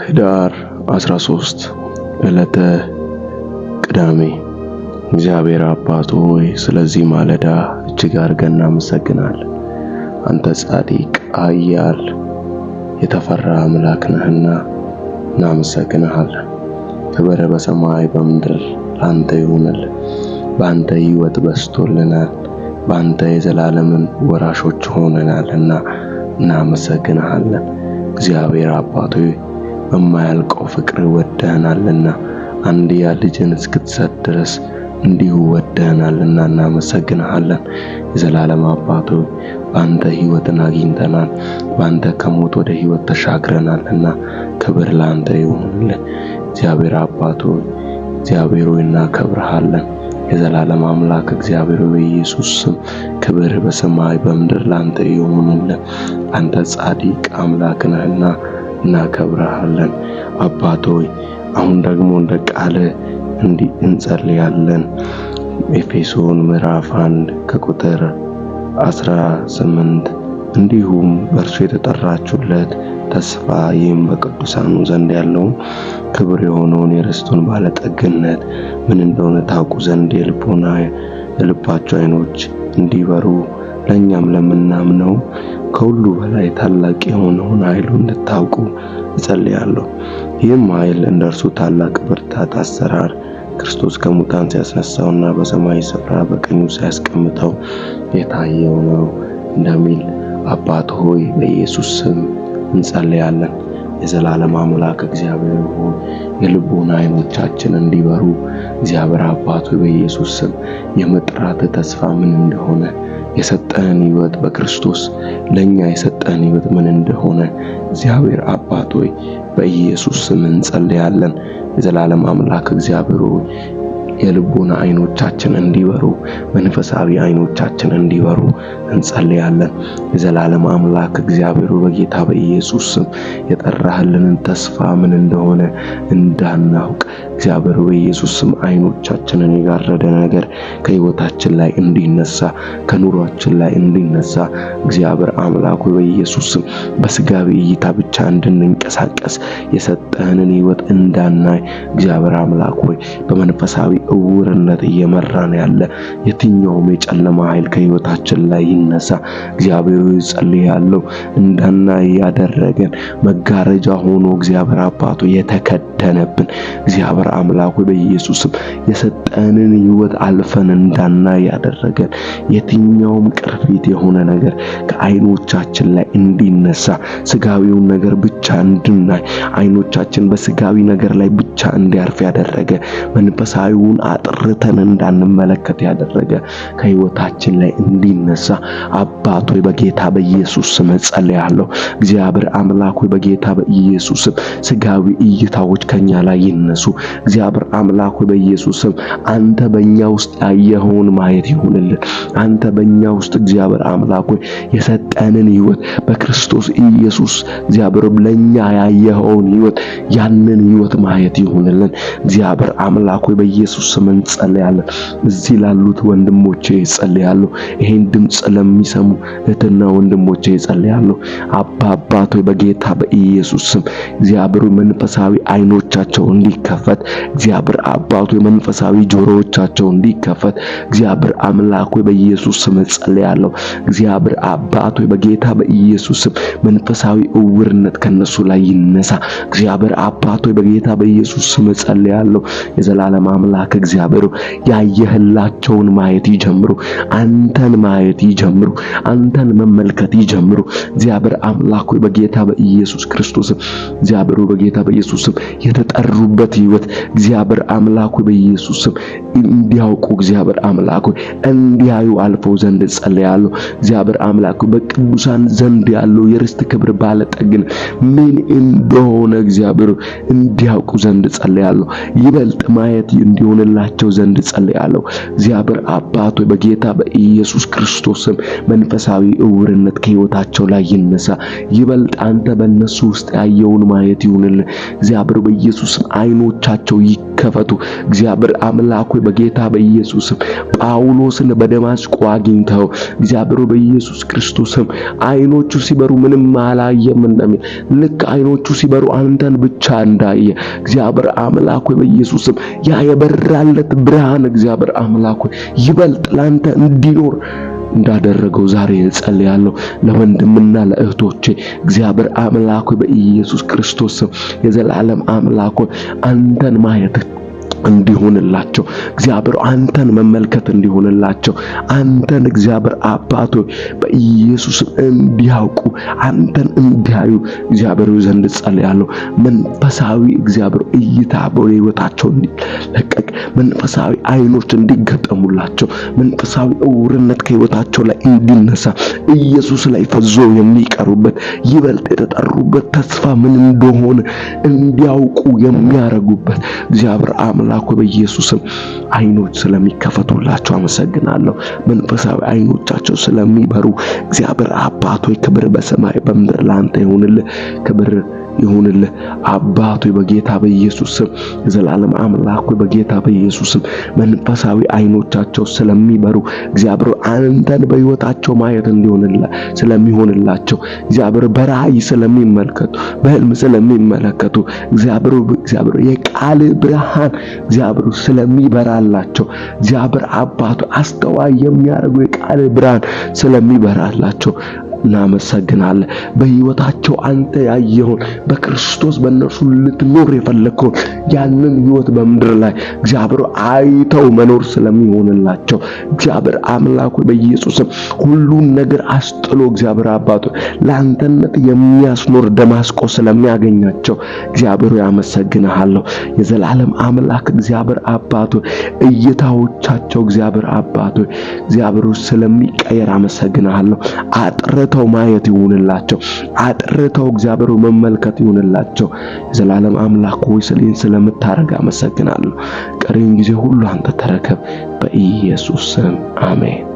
ህዳር 13 ዕለተ ቅዳሜ። እግዚአብሔር አባት ሆይ ስለዚህ ማለዳ እጅግ አድርገን እናመሰግናለን። አንተ ጻድቅ ኃያል የተፈራ አምላክ ነህና እናመሰግንሃለን። ክብር በሰማይ በምድር ላንተ ይሁንልን። በአንተ ሕይወት በስቶልናል። በአንተ የዘላለምን ወራሾች ሆነናልና እናመሰግንሃለን። እግዚአብሔር አባት ሆይ በማያልቀው ፍቅር ወደህናልና አንድያ ልጅን እስክትሰጥ ድረስ እንዲሁ ወደህናልና እናመሰግንሃለን። የዘላለም አባት ሆይ በአንተ ሕይወትን አግኝተናል። በአንተ ከሞት ወደ ሕይወት ተሻግረናልና ክብር ለአንተ ይሁንልን። እግዚአብሔር አባት ሆይ እግዚአብሔር ሆይ እናከብርሃለን። የዘላለም አምላክ እግዚአብሔር በኢየሱስ ስም ክብር በሰማይ በምድር ላንተ ይሁንልን። አንተ ጻድቅ አምላክ ነህና እናከብርሃለን። አባት ሆይ አሁን ደግሞ እንደ ቃል እንዲህ እንጸልያለን። ኤፌሶን ምዕራፍ 1 ከቁጥር 18 እንዲሁም በእርሱ የተጠራችሁለት ተስፋ ይህም በቅዱሳኑ ዘንድ ያለውን ክብር የሆነውን የርስቱን ባለጠግነት ምን እንደሆነ ታውቁ ዘንድ የልባችሁ ዓይኖች እንዲበሩ ለእኛም ለምናምነው ከሁሉ በላይ ታላቅ የሆነውን ኃይሉን እንድታውቁ እጸልያለሁ። ይህም ኃይል እንደ እርሱ ታላቅ ብርታት አሰራር ክርስቶስ ከሙታን ሲያስነሳውና በሰማይ ስፍራ በቀኙ ሲያስቀምጠው የታየው ነው እንደሚል አባት ሆይ በኢየሱስ ስም እንጸልያለን። የዘላለም አምላክ እግዚአብሔር ሆይ የልቦና ዓይኖቻችን እንዲበሩ እግዚአብሔር አባት ሆይ በኢየሱስ ስም የመጥራት ተስፋ ምን እንደሆነ የሰጠን ሕይወት በክርስቶስ ለኛ የሰጠን ሕይወት ምን እንደሆነ እግዚአብሔር አባት ሆይ በኢየሱስ ስም እንጸልያለን። የዘላለም አምላክ እግዚአብሔር ሆይ የልቦና ዓይኖቻችን እንዲበሩ መንፈሳዊ ዓይኖቻችን እንዲበሩ እንጸልያለን። የዘላለም አምላክ እግዚአብሔር በጌታ በኢየሱስ ስም የጠራህልንን ተስፋ ምን እንደሆነ እንዳናውቅ እግዚአብሔር በኢየሱስ ስም ዓይኖቻችንን የጋረደ ነገር ከሕይወታችን ላይ እንዲነሳ ከኑሯችን ላይ እንዲነሳ እግዚአብሔር አምላክ በኢየሱስ ስም በስጋዊ እይታ ብቻ እንድንንቀሳቀስ የሰጠህንን ሕይወት እንዳናይ እግዚአብሔር አምላክ ሆይ በመንፈሳዊ እውርነት እየመራን ያለ የትኛውም የጨለማ ኃይል ከሕይወታችን ላይ ይነሳ። እግዚአብሔር ሆይ ጸልያለሁ። እንዳናይ ያደረገን መጋረጃ ሆኖ እግዚአብሔር አባቱ የተከደነብን እግዚአብሔር አምላክ ሆይ በኢየሱስም የሰጠንን ሕይወት አልፈን እንዳናይ ያደረገን የትኛውም ቅርፊት የሆነ ነገር ከዓይኖቻችን ላይ እንዲነሳ ስጋዊውን ነገር ብቻ እንድናይ ዓይኖቻችን በስጋዊ ነገር ላይ ብቻ እንዲያርፍ ያደረገ መንፈሳዊውን አጥርተን እንዳንመለከት ያደረገ ከሕይወታችን ላይ እንዲነሳ አባት ሆይ በጌታ በኢየሱስ ስም ጸልያለሁ። እግዚአብሔር አምላክ ሆይ በጌታ በኢየሱስ ስም ስጋዊ እይታዎች ከኛ ላይ ይነሱ። እግዚአብሔር አምላክ ሆይ በኢየሱስ ስም አንተ በእኛ ውስጥ ያየኸውን ማየት ይሁንልን። አንተ በእኛ ውስጥ እግዚአብሔር አምላክ ሆይ የሰጠንን ሕይወት በክርስቶስ ኢየሱስ እግዚአብሔር ለኛ ያየኸውን ሕይወት ያንን ሕይወት ማየት ይሁንልን። እግዚአብሔር አምላክ ሆይ በኢየሱስ ስም እንጸልያለን። እዚህ ላሉት ወንድሞቼ እጸልያለሁ። ይሄን ድምጽ ለሚሰሙ እህትና ወንድሞቼ እጸልያለሁ። አባት ሆይ በጌታ በኢየሱስ ስም እግዚአብሔር መንፈሳዊ ዓይኖቻቸው እንዲከፈት እግዚአብሔር አባት ሆይ መንፈሳዊ ጆሮዎቻቸው እንዲከፈት እግዚአብሔር አምላክ ሆይ በኢየሱስ ስም እጸልያለሁ። እግዚአብሔር አባት ሆይ በጌታ በኢየሱስ ስም መንፈሳዊ እውርነት ከነሱ ላይ ይነሳ። እግዚአብሔር አባት ሆይ በጌታ በኢየሱስ ስም እጸልያለሁ። የዘላለም አምላክ እግዚአብሔር ያየህላቸውን ማየት ይጀምሩ። አንተን ማየት ይጀምሩ። አንተን መመልከት ይጀምሩ። እግዚአብሔር አምላክ ሆይ በጌታ በኢየሱስ ክርስቶስ እግዚአብሔር በጌታ በኢየሱስ የተጠሩበት ሕይወት እግዚአብሔር አምላክ ሆይ በኢየሱስ እንዲያውቁ እግዚአብሔር አምላክ ሆይ እንዲያዩ አልፈው ዘንድ ጸልያለሁ። እግዚአብሔር አምላክ በቅዱሳን ዘንድ ያለው የርስት ክብር ባለጠግን ምን እንደሆነ እግዚአብሔር እንዲያውቁ ዘንድ ጸልያለሁ። ይበልጥ ማየት እንዲሆን ይሆንላቸው ዘንድ ጸልያለሁ። እግዚአብሔር አባት ሆይ በጌታ በኢየሱስ ክርስቶስ ስም መንፈሳዊ ዕውርነት ከሕይወታቸው ላይ ይነሳ። ይበልጥ አንተ በእነሱ ውስጥ ያየውን ማየት ይሁንልህ። እግዚአብሔር በኢየሱስ ስም ዓይኖቻቸው ይከፈቱ። እግዚአብሔር አምላክ ሆይ በጌታ በኢየሱስ ስም ጳውሎስን በደማስቆ አግኝተው እግዚአብሔር በኢየሱስ ክርስቶስ ስም ዓይኖቹ ሲበሩ ምንም አላየም እንደሚል ልክ ዓይኖቹ ሲበሩ አንተን ብቻ እንዳየ እግዚአብሔር አምላክ ሆይ በኢየሱስ ስም ያ የበራለት ብርሃን እግዚአብሔር አምላክ ሆይ ይበልጥ ላንተ እንዲኖር እንዳደረገው ዛሬ እጸልያለሁ። ለወንድምና ለእህቶቼ እግዚአብሔር አምላክ ሆይ በኢየሱስ ክርስቶስ ስም የዘላለም አምላክ ሆይ አንተን ማየት እንዲሆንላቸው እግዚአብሔር አንተን መመልከት እንዲሆንላቸው አንተን እግዚአብሔር አባት ሆይ በኢየሱስ እንዲያውቁ አንተን እንዲያዩ እግዚአብሔር ዘንድ ጸልያለሁ። መንፈሳዊ እግዚአብሔር እይታ በሕይወታቸው እንዲለቀቅ መንፈሳዊ ዓይኖች እንዲገጠሙላቸው መንፈሳዊ ዕውርነት ከሕይወታቸው ላይ እንዲነሳ ኢየሱስ ላይ ፈዞ የሚቀሩበት ይበልጥ የተጠሩበት ተስፋ ምን እንደሆነ እንዲያውቁ የሚያረጉበት እግዚአብሔር አምላክ በኢየሱስም ዓይኖች ስለሚከፈቱላቸው አመሰግናለሁ። መንፈሳዊ ዓይኖቻቸው ስለሚበሩ እግዚአብሔር አባት ሆይ ክብር በሰማይ በምድር ላንተ ይሁንልህ። ክብር ይሁንልህ አባት ሆይ በጌታ በኢየሱስ ስም የዘላለም አምላክ ሆይ በጌታ በኢየሱስ ስም መንፈሳዊ ዓይኖቻቸው ስለሚበሩ እግዚአብሔር አንተን በሕይወታቸው ማየት ስለሚሆንላቸው እግዚአብሔር በራእይ ስለሚመለከቱ በሕልም ስለሚመለከቱ እግዚአብሔር የቃል ብርሃን እግዚአብሔር ስለሚበራላቸው እግዚአብሔር አባት አስተዋይ የሚያደርገው የቃል ብርሃን ስለሚበራላቸው እናመሰግናለን። በሕይወታቸው አንተ ያየኸውን በክርስቶስ በእነርሱ ልትኖር የፈለግከውን ያንን ሕይወት በምድር ላይ እግዚአብሔር አይተው መኖር ስለሚሆንላቸው እግዚአብሔር አምላክ ሆይ በኢየሱስም ሁሉን ነገር አስጥሎ እግዚአብሔር አባት ለአንተነት የሚያስኖር ደማስቆ ስለሚያገኛቸው እግዚአብሔር ያመሰግንሃለሁ። የዘላለም አምላክ እግዚአብሔር አባት እይታዎቻቸው እግዚአብሔር አባት እግዚአብሔር ስለሚቀየር አመሰግንሃለሁ። አጥርተው ማየት ይሁንላቸው። አጥርተው እግዚአብሔር መመልከት ይሁንላቸው። የዘላለም አምላክ ሆይ ስለምታረግ አመሰግናለሁ። ቀሪውን ጊዜ ሁሉ አንተ ተረከብ። በኢየሱስ ስም አሜን።